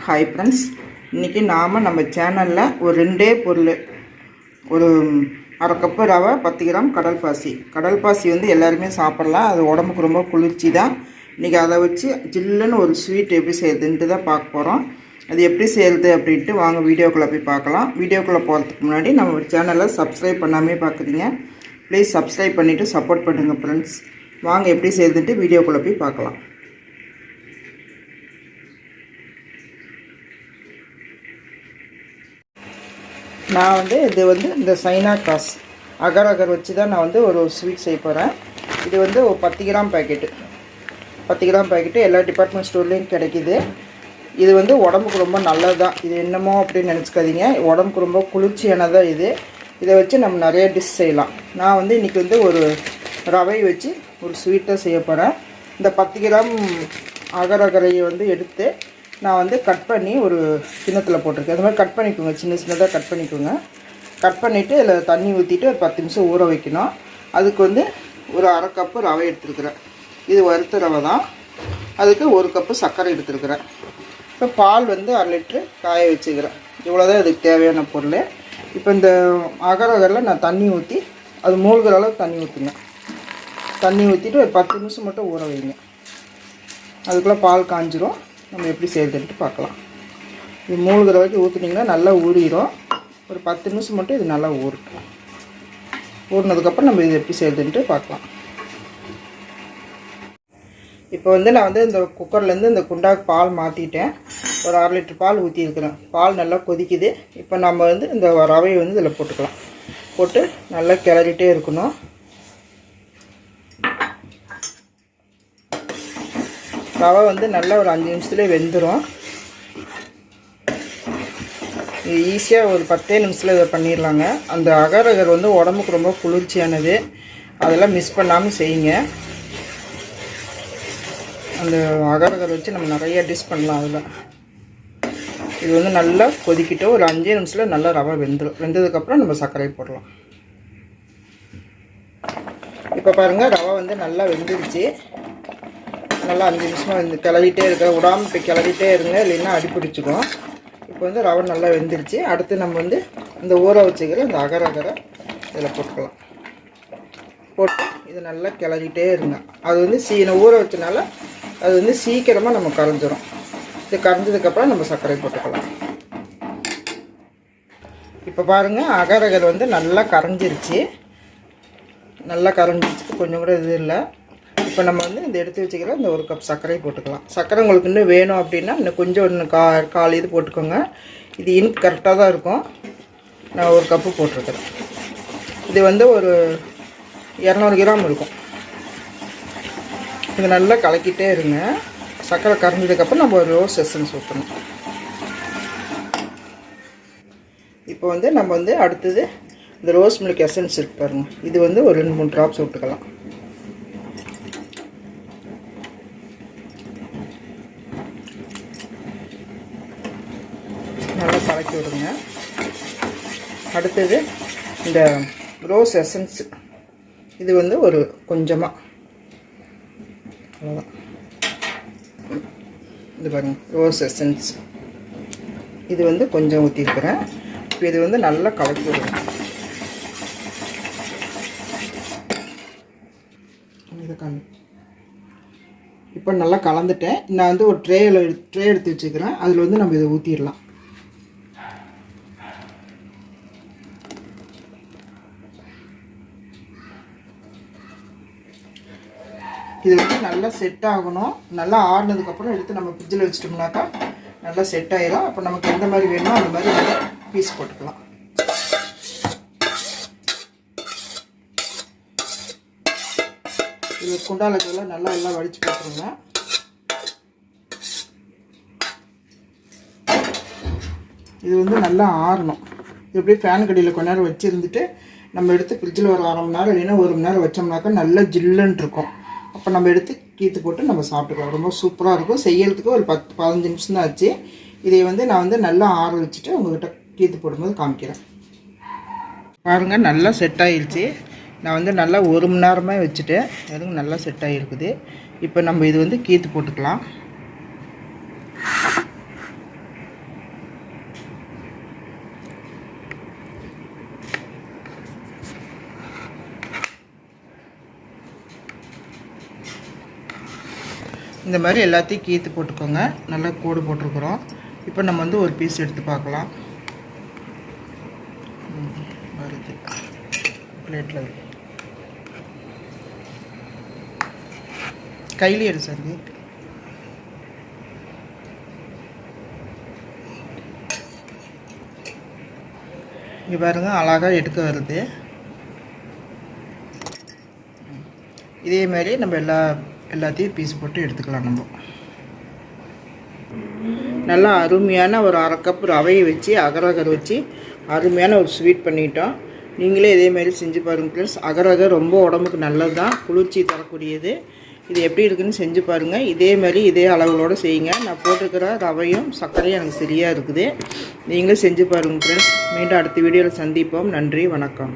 Hi friends, இன்றைக்கி நம்ம சேனலில் ஒரு ரெண்டே பொருள், ஒரு அரை கப்பு ரவை, 10 கிராம் கடல் பாசி வந்து எல்லாருமே சாப்பிட்லாம். அது உடம்புக்கு ரொம்ப குளிர்ச்சி தான். இன்றைக்கி அதை வச்சு ஜில்லுன்னு ஒரு ஸ்வீட் எப்படி செய்யுதுன்ட்டு தான் பார்க்க போகிறோம். அது எப்படி செய்கிறது அப்படின்ட்டு வாங்க வீடியோக்குள்ளே போய் பார்க்கலாம். வீடியோக்குள்ளே போகிறதுக்கு முன்னாடி நம்ம சேனலை சப்ஸ்கிரைப் பண்ணாமே பார்க்குறீங்க, ப்ளீஸ் சப்ஸ்கிரைப் பண்ணிவிட்டு சப்போர்ட் பண்ணுங்கள் ஃப்ரெண்ட்ஸ். வாங்க எப்படி செய்யுதுன்ட்டு வீடியோக்குள்ளே போய் பார்க்கலாம். நான் வந்து இது வந்து இந்த சைனா கிராஸ் அகர் வச்சு தான் நான் வந்து ஒரு ஸ்வீட் செய்ய போகிறேன். இது வந்து ஒரு 10 கிராம் பேக்கெட்டு எல்லா டிபார்ட்மெண்ட் ஸ்டோர்லேயும் கிடைக்கிது. இது வந்து உடம்புக்கு ரொம்ப நல்லது தான். இது என்னமோ அப்படின்னு நினச்சிக்காதீங்க, உடம்புக்கு ரொம்ப குளிர்ச்சியானதாக இது. இதை வச்சு நம்ம நிறைய டிஷ் செய்யலாம். நான் வந்து இன்றைக்கி வந்து ஒரு ரவை வச்சு ஒரு ஸ்வீட்டாக செய்ய போகிறேன். இந்த 10 கிராம் அகரையை வந்து எடுத்து நான் வந்து கட் பண்ணி ஒரு கிண்ணத்தில் போட்டிருக்கேன். அது மாதிரி கட் பண்ணிக்கோங்க, சின்னதாக கட் பண்ணிக்கோங்க. கட் பண்ணிவிட்டு இதில் தண்ணி ஊற்றிட்டு ஒரு 10 நிமிஷம் ஊற வைக்கணும். அதுக்கு வந்து ஒரு அரை கப்பு ரவை எடுத்துருக்குறேன். இது வறுத்த ரவை தான். அதுக்கு 1 கப்பு சர்க்கரை எடுத்துருக்குறேன். இப்போ பால் வந்து 1/2 லிட்ரு காய வச்சுக்கிறேன். இவ்வளோதான் இதுக்கு தேவையான பொருள். இப்போ இந்த அகரில் நான் தண்ணி ஊற்றி அது மூழ்கிற அளவுக்கு தண்ணி ஊற்றுங்க. தண்ணி ஊற்றிட்டு ஒரு 10 நிமிஷம் மட்டும் ஊற வைங்க. அதுக்குள்ளே பால் காஞ்சிரும். நம்ம எப்படி செய்யறதுன்ட்டு பார்க்கலாம். இது மூழ்கிற வரைக்கும் ஊற்றுனீங்கன்னா நல்லா ஊறிடும். ஒரு 10 நிமிஷம் மட்டும் இது நல்லா ஊறட்டும். ஊறினதுக்கப்புறம் நம்ம இது எப்படி செய்யறதுன்ட்டு பார்க்கலாம். இப்போ வந்து நான் வந்து இந்த குக்கர்லேருந்து இந்த குண்டாக்கு பால் மாற்றிட்டேன். ஒரு 1/2 லிட்டர் பால் ஊற்றிருக்கிறேன். பால் நல்லா கொதிக்குது. இப்போ நம்ம வந்து இந்த ரவையை வந்து இதில் போட்டுக்கலாம். போட்டு நல்லா கிளறிட்டே இருக்கணும். ரவை வந்து நல்லா ஒரு 5 நிமிஷத்துலேயே வெந்துடும். இது ஈஸியாக ஒரு 10 நிமிஷத்தில் இதை பண்ணிடலாங்க. அந்த அகர் வந்து உடம்புக்கு ரொம்ப குளிர்ச்சியானது. அதெல்லாம் மிஸ் பண்ணாமல் செய்யுங்க. அந்த அகர் வச்சு நம்ம நிறைய டிஷ் பண்ணலாம். அதில் இது வந்து நல்லா கொதிக்கிட்டு ஒரு 5 நிமிஷத்தில் நல்லா ரவை வெந்துடும். வெந்ததுக்கப்புறம் நம்ம சர்க்கரை போடலாம். இப்போ பாருங்கள், ரவை வந்து நல்லா வெந்துருச்சு. நல்லா 5 நிமிஷமாக வந்து கிளறிட்டே இருக்க, விடாமல் இப்போ கிளறிட்டே இருங்க, இல்லைன்னா அடிப்பிடிச்சிக்கும். இப்போ வந்து ரவை நல்லா வெந்துருச்சு. அடுத்து நம்ம வந்து இந்த ஊற வச்சுக்கிற இந்த அகரை இதில் போட்டுக்கலாம். போட்டு இது நல்லா கிளறிட்டே இருங்க. அது வந்து ஊற வச்சனால அது வந்து சீக்கிரமாக நம்ம கரைஞ்சிரும். இது கரைஞ்சதுக்கப்புறம் நம்ம சர்க்கரை போட்டுக்கலாம். இப்போ பாருங்கள், அகர் வந்து நல்லா கரைஞ்சிருச்சு. கொஞ்சம் கூட இது இல்லை. இப்போ நம்ம வந்து இந்த எடுத்து வச்சுக்கிற இந்த 1 கப் சர்க்கரை போட்டுக்கலாம். சர்க்கரை உங்களுக்கு இன்னும் வேணும் அப்படின்னா இன்னும் கொஞ்சம் கால் இது போட்டுக்கோங்க. இது இனிப்பு கரெக்டாக தான் இருக்கும். நான் 1 கப்பு போட்டிருக்கிறேன். இது வந்து ஒரு 200 கிராம் இருக்கும். இது நல்லா கலக்கிட்டே இருங்க. சர்க்கரை கரைஞ்சதுக்கப்புறம் நம்ம ஒரு ரோஸ் எசன்ஸ் ஊற்றணும். இப்போ வந்து நம்ம வந்து அடுத்தது இந்த ரோஸ் மில்க் எசன்ஸ் இருக்கு பாருங்கள். இது வந்து ஒரு 2-3 ட்ராப்ஸ் விட்டுக்கலாம். நல்லா கலக்கி விடுங்க. அடுத்தது இந்த ரோஸ் எசன்ஸ், இது வந்து ஒரு கொஞ்சமாக, அவ்வளோதான். இது பாருங்கள், ரோஸ் எசன்ஸ் இது வந்து கொஞ்சம் ஊற்றிருக்கிறேன். இப்போ இது வந்து நல்லா கலக்கி விடுங்க. இதை இப்போ நல்லா கலந்துட்டேன். நான் வந்து ஒரு ட்ரே எடுத்து வச்சுக்கிறேன். அதில் வந்து நம்ம இதை ஊற்றிடலாம். இது வந்து நல்லா செட் ஆகணும். நல்லா ஆறுனதுக்கப்புறம் எடுத்து நம்ம ஃப்ரிட்ஜில் வச்சிட்டோம்னாக்கா நல்லா செட் ஆகிடும். அப்போ நமக்கு எந்த மாதிரி வேணுமோ அந்த மாதிரி நம்ம பீஸ் போட்டுக்கலாம். இது குண்டாலக்கெல்லாம் நல்லா எல்லாம் வடித்து போட்டுருங்க. இது வந்து நல்லா ஆறணும். இது அப்படியே ஃபேன் கடியில் கொஞ்ச நேரம் வச்சுருந்துட்டு நம்ம எடுத்து ஃப்ரிட்ஜில் ஒரு 1/2 மணி நேரம் இல்லைன்னா 1 மணி நேரம் வச்சோம்னாக்கா நல்லா ஜில்லுன்னு இருக்கும். அப்போ நம்ம எடுத்து கீற்று போட்டு நம்ம சாப்பிட்டுக்கலாம். ரொம்ப சூப்பராக இருக்கும். செய்யறதுக்கு ஒரு 10-15 நிமிஷம் தான் ஆச்சு. இதை வந்து நான் வந்து நல்லா ஆற வச்சுட்டு உங்கள்கிட்ட கீற்று போடும்போது காமிக்கிறேன். பாருங்கள், நல்லா செட் ஆகிடுச்சு. நான் வந்து நல்லா 1 மணி நேரமாக வச்சுட்டேன். எதுவும் நல்லா செட் ஆகிருக்குது. இப்போ நம்ம இது வந்து கீற்று போட்டுக்கலாம். இந்த மாதிரி எல்லாத்தையும் கீத்து போட்டுக்கோங்க. நல்லா கோடு போட்டிருக்கிறோம். இப்போ நம்ம வந்து ஒரு பீஸ் எடுத்து பார்க்கலாம். வருது பிளேட்டில் கையிலே எடு சந்தி. இங்கே பாருங்கள், அழகாக எடுக்க வருது. இதே மாதிரி நம்ம எல்லாத்தையும் பீஸ் போட்டு எடுத்துக்கலாம். நம்ம நல்லா அருமையான ஒரு 1/2 கப் ரவையை வச்சு அகரகர் வச்சு அருமையான ஒரு ஸ்வீட் பண்ணிட்டோம். நீங்களே இதேமாரி செஞ்சு பாருங்கள் ஃப்ரெண்ட்ஸ். அகரகர் ரொம்ப உடம்புக்கு நல்லது தான், குளிர்ச்சி தரக்கூடியது. இது எப்படி இருக்குதுன்னு செஞ்சு பாருங்கள். இதேமாதிரி இதே அளவுகளோடு செய்யுங்க. நான் போட்டிருக்கிற ரவையும் சர்க்கரையும் எனக்கு சரியாக இருக்குது. நீங்களே செஞ்சு பாருங்கள் ஃப்ரெண்ட்ஸ். மீண்டும் அடுத்த வீடியோவில் சந்திப்போம். நன்றி, வணக்கம்.